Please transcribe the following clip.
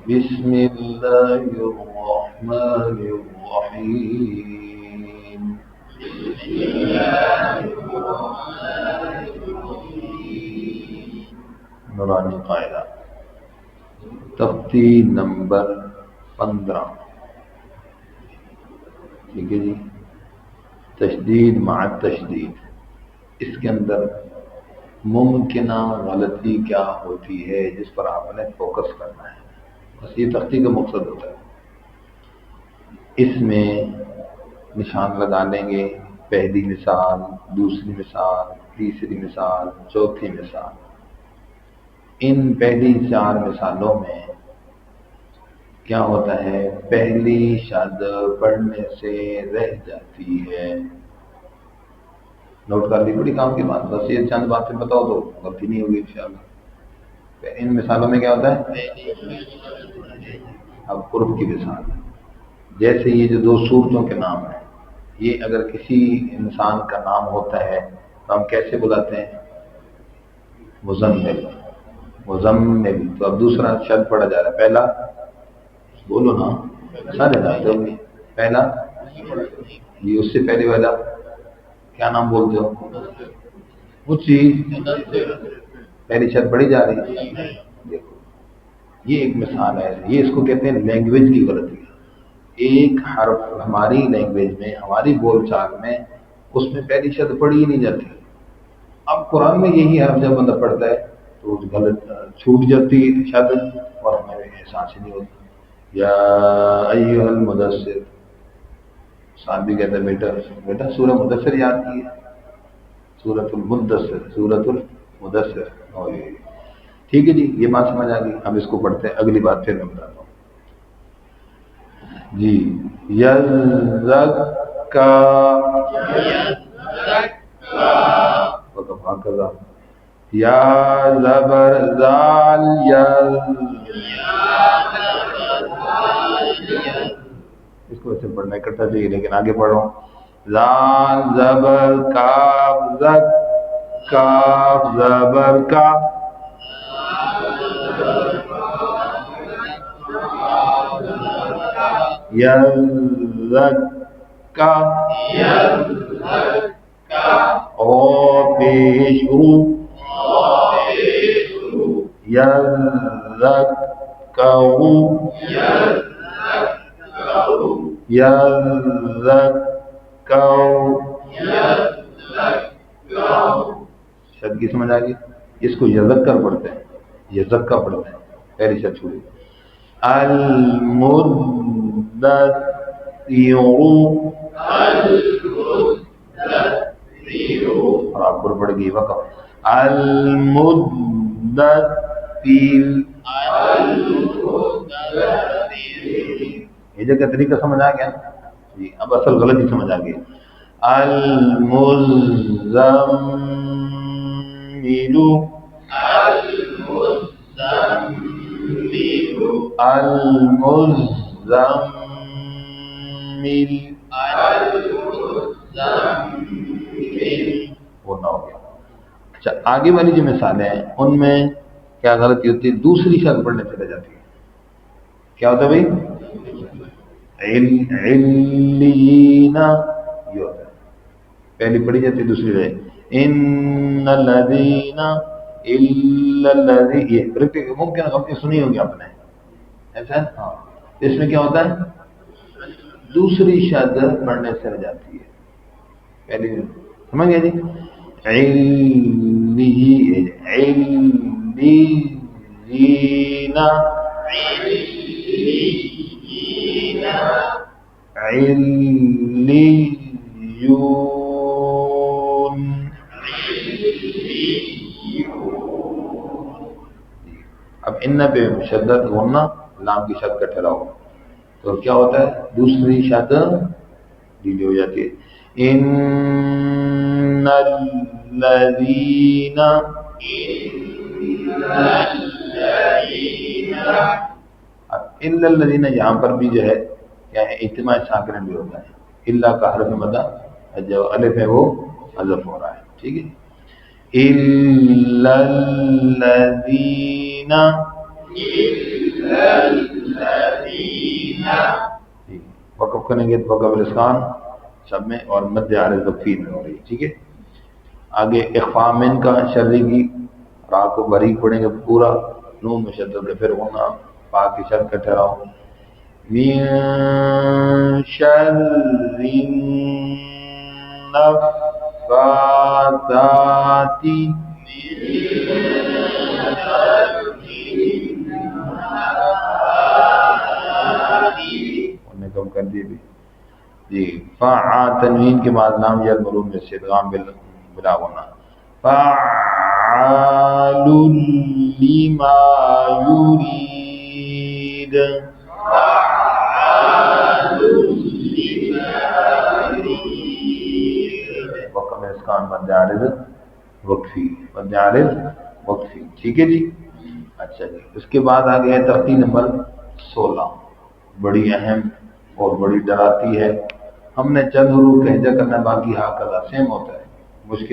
بسم الله الرحمن الرحيم. نورانی قاعدہ تختی نمبر 15. ٹھیک ہے جی. تشدید مع تشدید، اس کے اندر ممکنہ غلطی کیا ہوتی ہے جس پر آپ نے فوکس کرنا ہے، بس یہ تختی کا مقصد ہوتا ہے. اس میں نشان لگا لیں گے، پہلی مثال، دوسری مثال، تیسری مثال، چوتھی مثال. ان پہلی 4 مثالوں میں کیا ہوتا ہے، پہلی شد پڑھنے سے رہ جاتی ہے. نوٹ کر لی، بڑی کام کی بات، بس یہ چند باتیں بتاؤ تو غلطی نہیں ہوگی انشاءاللہ. ان مثالوں میں کیا ہوتا ہے، اب عرف کی مثال ہے. جیسے یہ جو 2 صورتوں کے نام ہیں، یہ اگر کسی انسان کا نام ہوتا ہے تو ہم کیسے بلاتے ہیں، مزمل. مزمل. تو اب دوسرا شد پڑھا جا رہا ہے، پہلا بولو نا، سارے جانتے ہو گے. پہلا یہ، اس سے پہلے والا کیا نام بولتے ہو، اونچی. پہلی شد پڑھی جا رہی ہے. دیکھو یہ ایک مثال ہے، یہ اس کو کہتے ہیں لینگویج کی غلطی. ایک حرف ہماری لینگویج میں، ہماری بول چال میں، اس میں پہلی شد پڑھی ہی نہیں جاتی. اب قرآن میں یہی حرف جب بندہ پڑھتا ہے تو غلط چھوٹ جاتی شد، اور ہمیں احساس ہی نہیں ہوتا. یا ایھا المدثر، صاحب بھی کہتا ہے بیٹا بیٹا سورہ مدثر یاد کی ہے، سورۃ المدثر، سورۃ المدثر. اور ٹھیک ہے جی، یہ بات سمجھ آ گئی. ہم اس کو پڑھتے ہیں، اگلی بات پھر میں بتاتا ہوں جی. یزکا، وکذا. یا زبر زال یز، اس کو ایسے پڑھنا اکٹھا چاہیے لیکن آگے پڑھ رہا ہوں. زال زبر کاف زک، کاف زبر کا، یزکا. او پیش رو، یذکروا، یذکر. شد کی سمجھ آ گئی. اس کو یذکر پڑھتے ہیں، یذکر پڑھتے ہیں، پہلی شد چھوڑی. المدثر، اور آپ پر پڑ گئی وقف. المدثر، یہ جگہ طریقہ سمجھ آ گیا جی. اب اصل غلطی سمجھ آ گئی. المزمل، المزمل، وہ نہ ہو گیا. اچھا، آگے والی جو مثالیں ہیں ان میں کیا غلطی ہوتی ہے، دوسری شد پڑھنے سے رہ جاتی ہے. کیا ہوتا ہے بھائی، علیین، یہ ہوتا ہے. پہلی پڑھی جاتی ہے، دوسری رہے. ان الذین، الا الذی، یہ ممکن غلطی سنی ہوگی آپ نے، ایسا ہے ہاں. اس میں کیا ہوتا ہے، دوسری شد پڑھنے سے رہ جاتی ہے. پہلی سمجھ گیا جی. علیین، علیون. اب ان پہ شدت غنہ، لام کی شد کا ٹھہراؤ، تو کیا ہوتا ہے، دوسری شد ڈیلی ہو جاتی ہے. ان الذین، اب الا الذین یہاں پر بھی جو ہے کیا ہے، اجتماع ساکنین بھی ہوتا ہے. الا کا حرف مدہ جو الف ہے وہ حذف ہو رہا ہے. ٹھیک ہے. الا الذین، وقف کریں گے تو وقف الاسکان سب میں اور مد عارض وقفی میں ہو رہی ہے. ٹھیک ہے. آگے اخفا من کا شرری کی را کو بریک پڑھیں گے پورا نون مشدد کے پھر ہونا پا کی شر کا ٹھہراؤ. من شر النفاثات انہیں کم کر دیے بھی جی. فا تنوین کے بعد لام یا مرون میں سے ادغام بلا ہونا. فعال لما يريد وقف اسکان مد عارض وقفی مد عارض وقفی. ٹھیک ہے جی. اچھا جی. اس کے بعد آگے ہے تختی نمبر 16 بڑی اہم اور بڑی ڈراتی ہے. ہم نے چند حروف کا ہجا کرنا باقی ہا کا سیم ہوتا ہے مشکل